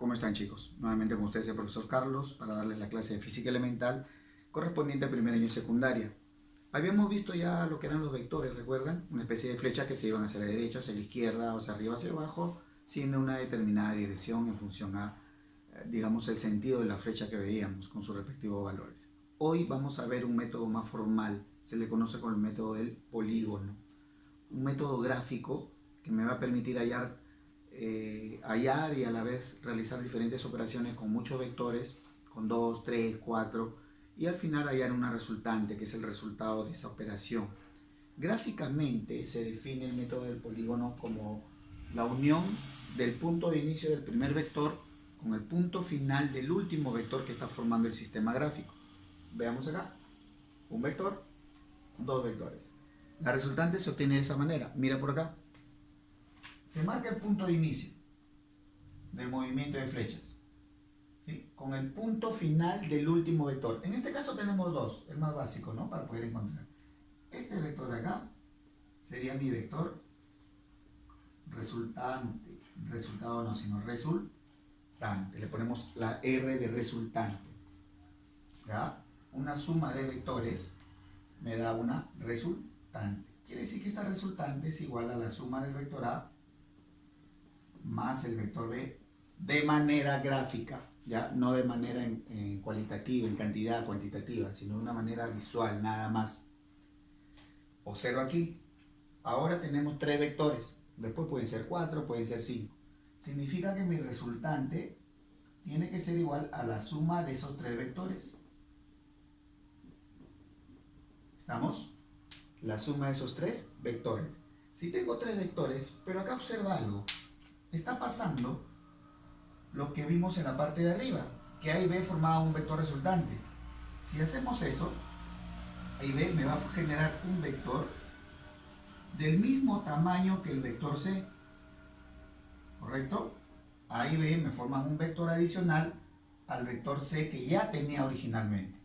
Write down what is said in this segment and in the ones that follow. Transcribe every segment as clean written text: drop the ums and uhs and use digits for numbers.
¿Cómo están, chicos? Nuevamente con ustedes el profesor Carlos para darles la clase de física elemental correspondiente al primer año de secundaria. Habíamos visto ya lo que eran los vectores, ¿recuerdan? Una especie de flecha que se iban hacia la derecha, hacia la izquierda o hacia arriba, hacia abajo, sin una determinada dirección en función a, digamos, el sentido de la flecha que veíamos con sus respectivos valores. Hoy vamos a ver un método más formal, se le conoce como el método del polígono. Un método gráfico que me va a permitir hallar y a la vez realizar diferentes operaciones con muchos vectores, con 2, 3, 4, y al final hallar una resultante que es el resultado de esa operación. Gráficamente se define el método del polígono como la unión del punto de inicio del primer vector con el punto final del último vector que está formando el sistema gráfico. Veamos acá, un vector, dos vectores. La resultante se obtiene de esa manera. Mira por acá. Se marca el punto de inicio del movimiento de flechas, ¿sí? Con el punto final del último vector. En este caso tenemos dos, el más básico, ¿no? Para poder encontrar. Este vector de acá sería mi vector resultante. Resultado no, sino resultante. Le ponemos la R de resultante. ¿Ya? Una suma de vectores me da una resultante. Quiere decir que esta resultante es igual a la suma del vector A más el vector B de manera gráfica, ¿ya? No de manera cualitativa, en cantidad cuantitativa, sino de una manera visual, nada más. Observa aquí, ahora tenemos tres vectores, después pueden ser 4, pueden ser 5. Significa que mi resultante tiene que ser igual a la suma de esos tres vectores. ¿Estamos? La suma de esos tres vectores. Si tengo tres vectores, pero acá observa algo. Está pasando lo que vimos en la parte de arriba, que A y B formaban un vector resultante. Si hacemos eso, A y B me va a generar un vector del mismo tamaño que el vector C, ¿correcto? A y B me forman un vector adicional al vector C que ya tenía originalmente.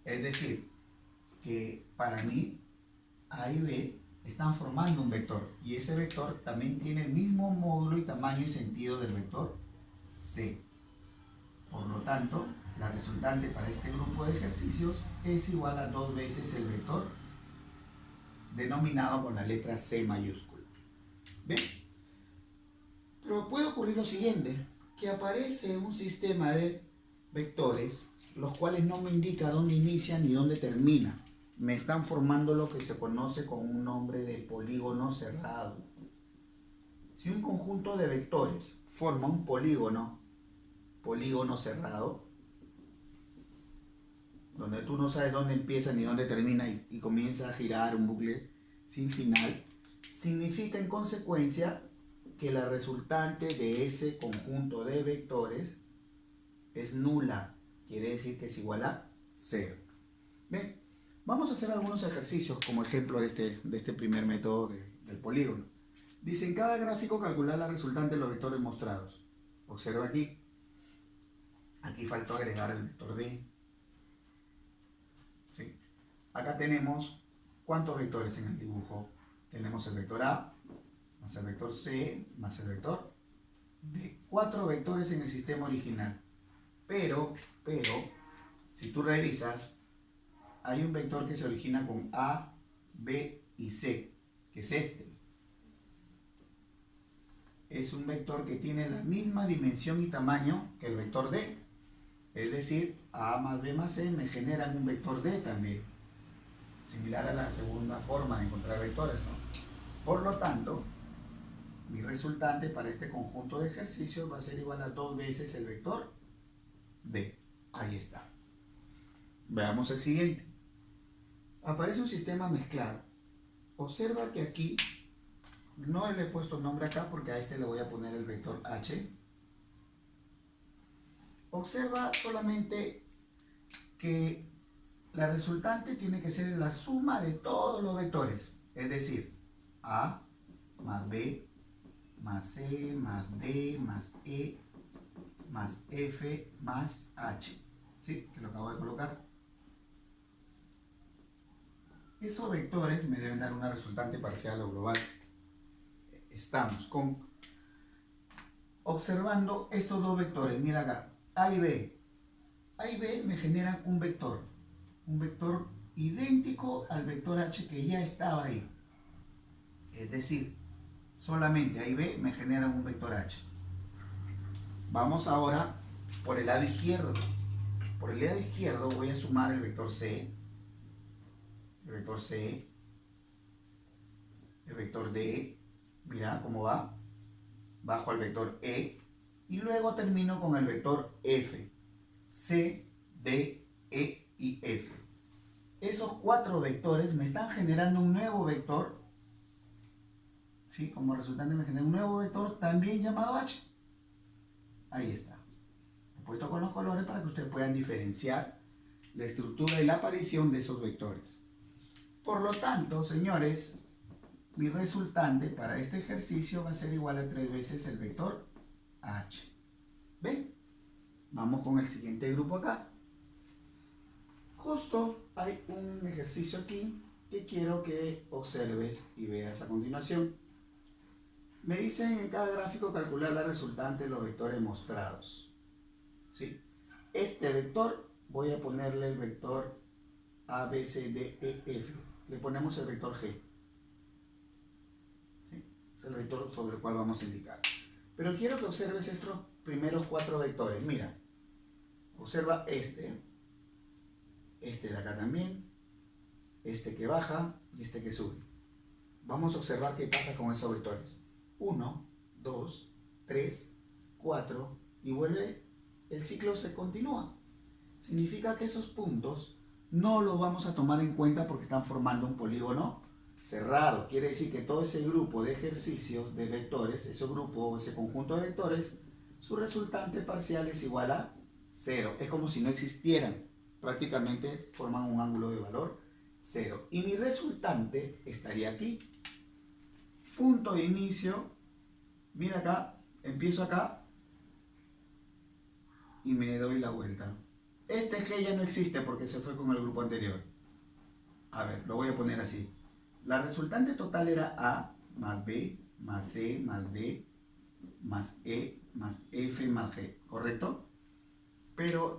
Es decir, que para mí A y B están formando un vector y ese vector también tiene el mismo módulo y tamaño y sentido del vector C. Por lo tanto, la resultante para este grupo de ejercicios es igual a 2 veces el vector denominado con la letra C mayúscula. ¿Ven? Pero puede ocurrir lo siguiente, que aparece un sistema de vectores los cuales no me indica dónde inicia ni dónde termina. Me están formando lo que se conoce con un nombre de polígono cerrado. Si un conjunto de vectores forma un polígono cerrado, donde tú no sabes dónde empieza ni dónde termina y comienza a girar un bucle sin final, significa en consecuencia que la resultante de ese conjunto de vectores es nula. Quiere decir que es igual a 0. Bien. Vamos a hacer algunos ejercicios como ejemplo de este primer método del polígono. Dice, en cada gráfico calcular la resultante de los vectores mostrados. Observa aquí. Aquí faltó agregar el vector D. ¿Sí? Acá tenemos, ¿cuántos vectores en el dibujo? Tenemos el vector A, más el vector C, más el vector D. 4 vectores en el sistema original. Pero, si tú revisas, hay un vector que se origina con A, B y C, que es este. Es un vector que tiene la misma dimensión y tamaño que el vector D. Es decir, A más B más C me generan un vector D también. Similar a la segunda forma de encontrar vectores, ¿no? Por lo tanto, mi resultante para este conjunto de ejercicios va a ser igual a 2 veces el vector D. Ahí está. Veamos el siguiente. Aparece un sistema mezclado. Observa que aquí no le he puesto nombre acá porque a este le voy a poner el vector H. Observa solamente que la resultante tiene que ser la suma de todos los vectores. Es decir, A más B más C más D más E más F más H. ¿Sí? Que lo acabo de colocar. Esos vectores me deben dar una resultante parcial o global. Estamos con observando estos dos vectores. Mira acá, A y B. A y B me generan un vector idéntico al vector H que ya estaba ahí. Es decir, solamente A y B me generan un vector H. Vamos ahora por el lado izquierdo. Por el lado izquierdo voy a sumar el vector C, el vector D. Mira cómo va. Bajo al vector E y luego termino con el vector F. C, D, E y F. Esos cuatro vectores me están generando un nuevo vector, ¿sí? Como resultante me genera un nuevo vector también llamado H. Ahí está. He puesto con los colores para que ustedes puedan diferenciar la estructura y la aparición de esos vectores. Por lo tanto, señores, mi resultante para este ejercicio va a ser igual a 3 veces el vector H. ¿Ven? Vamos con el siguiente grupo acá. Justo hay un ejercicio aquí que quiero que observes y veas a continuación. Me dicen en cada gráfico calcular la resultante de los vectores mostrados. ¿Sí? Este vector voy a ponerle el vector A, B, C, D, E, F. Le ponemos el vector G. ¿Sí? Es el vector sobre el cual vamos a indicar. Pero quiero que observes estos primeros 4 vectores. Mira, observa este de acá también, este que baja y este que sube. Vamos a observar qué pasa con esos vectores. 1, 2, 3, 4 y vuelve, el ciclo se continúa. Significa que esos puntos no los vamos a tomar en cuenta porque están formando un polígono cerrado. Quiere decir que todo ese grupo de ejercicios de vectores, ese grupo o ese conjunto de vectores, su resultante parcial es igual a 0. Es como si no existieran. Prácticamente forman un ángulo de valor 0. Y mi resultante estaría aquí. Punto de inicio. Mira acá, empiezo acá y me doy la vuelta. Este G ya no existe porque se fue con el grupo anterior. A ver, lo voy a poner así. La resultante total era A más B más C más D más E más F más G, ¿correcto? Pero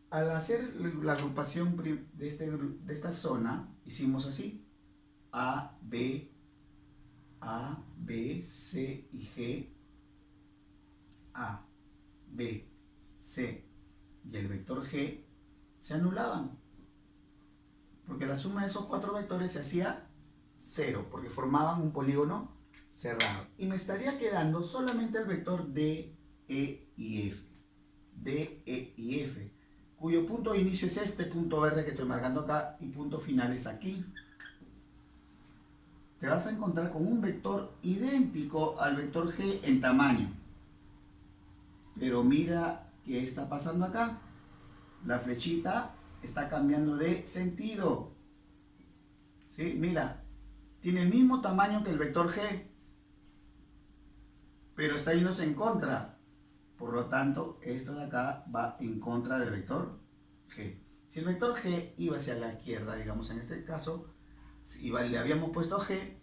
al hacer la agrupación de esta zona, hicimos así. A, B, C y G. A, B, C y el vector G se anulaban. Porque la suma de esos 4 vectores se hacía 0, porque formaban un polígono cerrado. Y me estaría quedando solamente el vector D, E y F. D, E y F, cuyo punto de inicio es este punto verde que estoy marcando acá y punto final es aquí. Te vas a encontrar con un vector idéntico al vector G en tamaño. Pero mira qué está pasando acá. La flechita está cambiando de sentido. ¿Sí? Mira, tiene el mismo tamaño que el vector G, pero está yéndose en contra. Por lo tanto, esto de acá va en contra del vector G. Si el vector G iba hacia la izquierda, digamos en este caso, si le habíamos puesto G,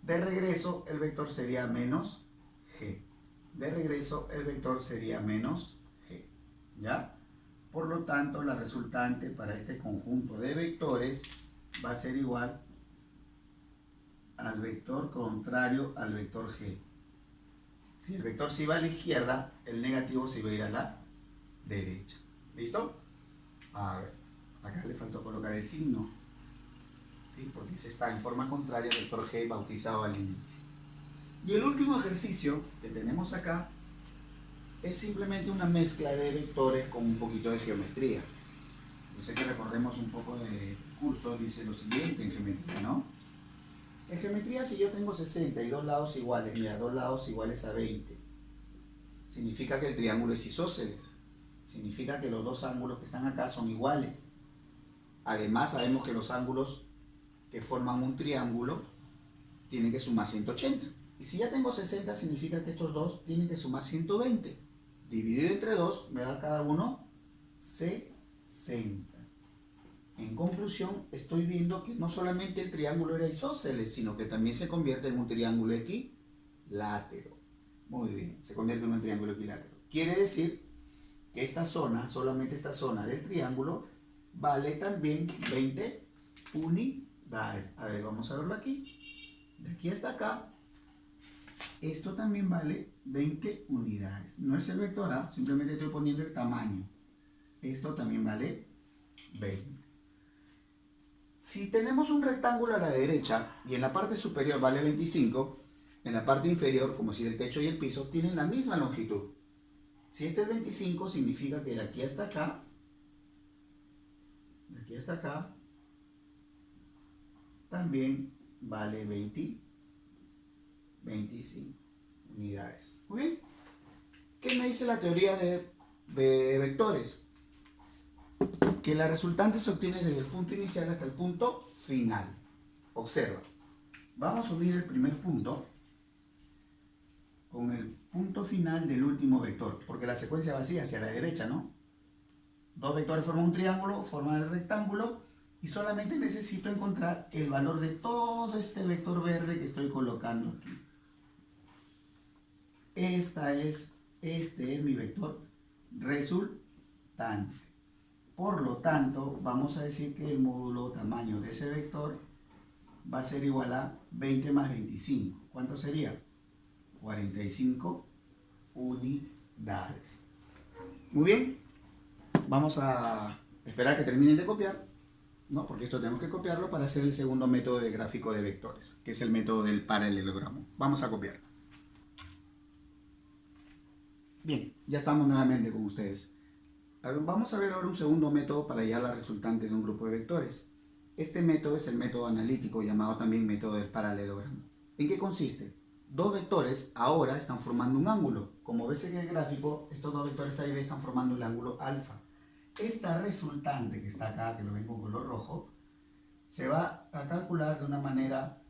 de regreso el vector sería menos G. De regreso el vector sería menos G. ¿Ya? Por lo tanto, la resultante para este conjunto de vectores va a ser igual al vector contrario al vector G. Si el vector se iba a la izquierda, el negativo se iba a ir a la derecha. ¿Listo? A ver, acá le faltó colocar el signo, ¿sí? Porque se está en forma contraria al vector G bautizado al inicio. Y el último ejercicio que tenemos acá es simplemente una mezcla de vectores con un poquito de geometría. Yo sé que recordemos un poco de curso, dice lo siguiente en geometría, ¿no? En geometría, si yo tengo 60 y dos lados iguales, mira, dos lados iguales a 20, significa que el triángulo es isósceles. Significa que los dos ángulos que están acá son iguales. Además, sabemos que los ángulos que forman un triángulo tienen que sumar 180. Y si ya tengo 60, significa que estos dos tienen que sumar 120. Dividido entre 2 me da cada uno 60. En conclusión, estoy viendo que no solamente el triángulo era isósceles, sino que también se convierte en un triángulo equilátero. Muy bien, se convierte en un triángulo equilátero. Quiere decir que esta zona, solamente esta zona del triángulo, vale también 20 unidades. A ver, vamos a verlo aquí. De aquí hasta acá, esto también vale 20 unidades. No es el vector A, simplemente estoy poniendo el tamaño. Esto también vale 20. Si tenemos un rectángulo a la derecha y en la parte superior vale 25, en la parte inferior, como si el techo y el piso, tienen la misma longitud. Si este es 25, significa que de aquí hasta acá, también vale 25 unidades. Muy bien. ¿Qué me dice la teoría de vectores? Que la resultante se obtiene desde el punto inicial hasta el punto final. Observa. Vamos a unir el primer punto con el punto final del último vector, porque la secuencia va así, hacia la derecha, ¿no? Dos vectores forman un triángulo, forman el rectángulo, y solamente necesito encontrar el valor de todo este vector verde que estoy colocando aquí. Este es mi vector resultante. Por lo tanto, vamos a decir que el módulo tamaño de ese vector va a ser igual a 20 más 25. ¿Cuánto sería? 45 unidades. Muy bien. Vamos a esperar que terminen de copiar, ¿no? Porque esto tenemos que copiarlo para hacer el segundo método de gráfico de vectores, que es el método del paralelogramo. Vamos a copiar. Bien, ya estamos nuevamente con ustedes. Vamos a ver ahora un segundo método para hallar la resultante de un grupo de vectores. Este método es el método analítico, llamado también método del paralelogramo. ¿En qué consiste? Dos vectores ahora están formando un ángulo. Como ves en el gráfico, estos dos vectores A y B están formando el ángulo alfa. Esta resultante que está acá, que lo ven con color rojo, se va a calcular de una manera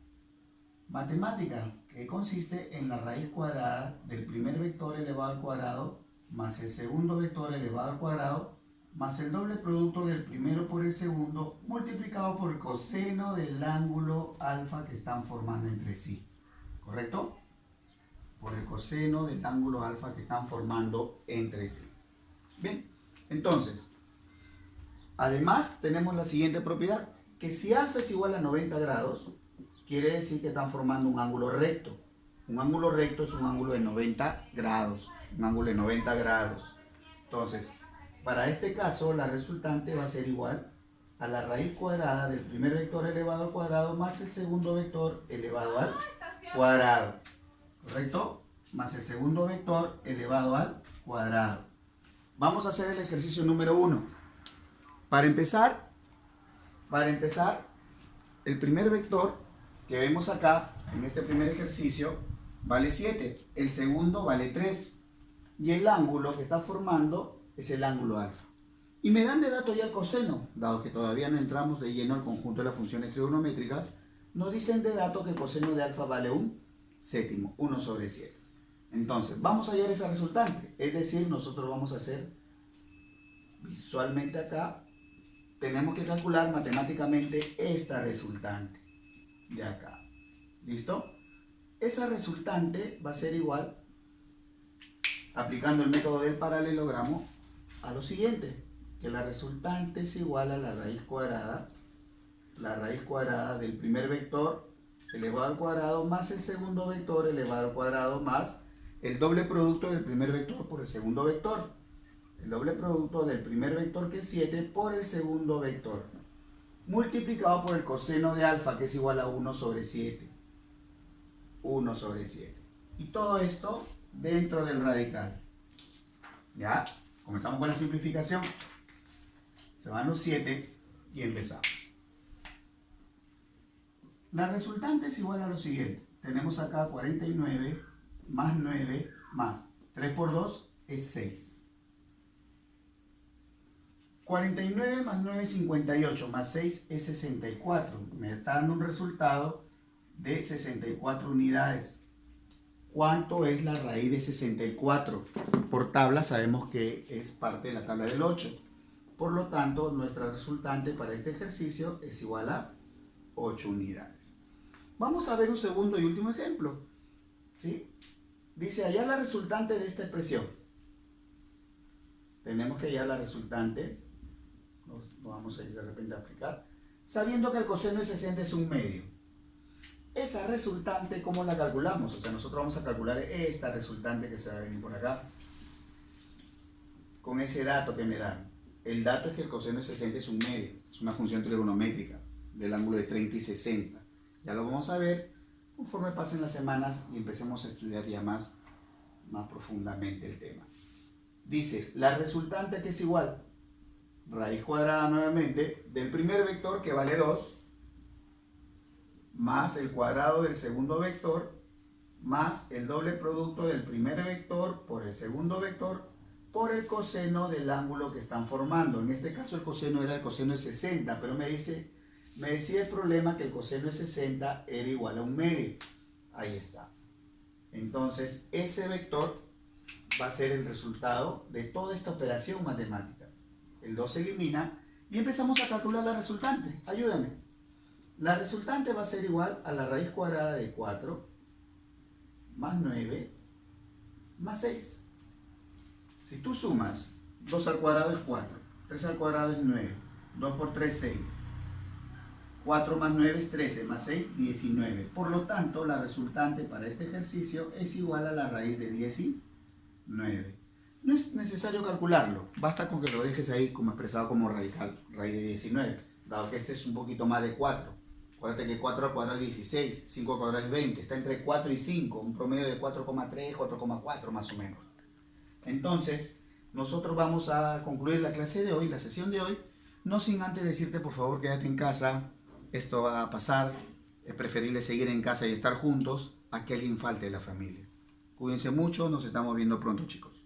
matemática, que consiste en la raíz cuadrada del primer vector elevado al cuadrado más el segundo vector elevado al cuadrado más el doble producto del primero por el segundo multiplicado por el coseno del ángulo alfa que están formando entre sí. ¿Correcto? Por el coseno del ángulo alfa que están formando entre sí. Bien, entonces, además tenemos la siguiente propiedad, que si alfa es igual a 90 grados, quiere decir que están formando un ángulo recto. Un ángulo recto es un ángulo de 90 grados. Un ángulo de 90 grados. Entonces, para este caso, la resultante va a ser igual a la raíz cuadrada del primer vector elevado al cuadrado más el segundo vector elevado al cuadrado. ¿Correcto? Más el segundo vector elevado al cuadrado. Vamos a hacer el ejercicio número 1. Para empezar, el primer vector que vemos acá, en este primer ejercicio, vale 7. El segundo vale 3. Y el ángulo que está formando es el ángulo alfa. Y me dan de dato ya el coseno, dado que todavía no entramos de lleno al conjunto de las funciones trigonométricas, nos dicen de dato que el coseno de alfa vale un séptimo, 1 sobre 7. Entonces, vamos a hallar esa resultante. Es decir, nosotros vamos a hacer visualmente acá, tenemos que calcular matemáticamente esta resultante de acá. ¿Listo? Esa resultante va a ser igual, aplicando el método del paralelogramo, a lo siguiente, que la resultante es igual a la raíz cuadrada del primer vector elevado al cuadrado más el segundo vector elevado al cuadrado más el doble producto del primer vector por el segundo vector. El doble producto del primer vector, que es 7, por el segundo vector, multiplicado por el coseno de alfa, que es igual a 1 sobre 7. 1 sobre 7. Y todo esto dentro del radical. ¿Ya? Comenzamos con la simplificación. Se van los 7 y empezamos. La resultante es igual a lo siguiente. Tenemos acá 49 más 9 más 3 por 2 es 6. 49 más 9 es 58, más 6 es 64. Me está dando un resultado de 64 unidades. ¿Cuánto es la raíz de 64? Por tabla sabemos que es parte de la tabla del 8. Por lo tanto, nuestra resultante para este ejercicio es igual a 8 unidades. Vamos a ver un segundo y último ejemplo. ¿Sí? Dice, hallar la resultante de esta expresión. Tenemos que hallar la resultante. Lo vamos a ir de repente a aplicar. Sabiendo que el coseno de 60 es un medio. Esa resultante, ¿cómo la calculamos? O sea, nosotros vamos a calcular esta resultante que se va a venir por acá. Con ese dato que me dan. El dato es que el coseno de 60 es un medio. Es una función trigonométrica del ángulo de 30 y 60. Ya lo vamos a ver conforme pasen las semanas y empecemos a estudiar ya más profundamente el tema. Dice, la resultante que es igual, raíz cuadrada nuevamente, del primer vector que vale 2, más el cuadrado del segundo vector, más el doble producto del primer vector por el segundo vector, por el coseno del ángulo que están formando. En este caso el coseno era el coseno de 60, pero me decía el problema que el coseno de 60 era igual a un medio. Ahí está. Entonces ese vector va a ser el resultado de toda esta operación matemática. El 2 se elimina y empezamos a calcular la resultante. Ayúdame. La resultante va a ser igual a la raíz cuadrada de 4 más 9 más 6. Si tú sumas 2 al cuadrado es 4, 3 al cuadrado es 9, 2 por 3 6, 4 más 9 es 13, más 6 19. Por lo tanto, la resultante para este ejercicio es igual a la raíz de 19. No es necesario calcularlo, basta con que lo dejes ahí como expresado como radical, raíz de 19, dado que este es un poquito más de 4. Acuérdate que 4 al cuadrado es 16, 5 al cuadrado es 20, está entre 4 y 5, un promedio de 4,3, 4,4 más o menos. Entonces, nosotros vamos a concluir la clase de hoy, la sesión de hoy, no sin antes decirte, por favor, quédate en casa, esto va a pasar, es preferible seguir en casa y estar juntos a que alguien falte de la familia. Cuídense mucho, nos estamos viendo pronto, chicos.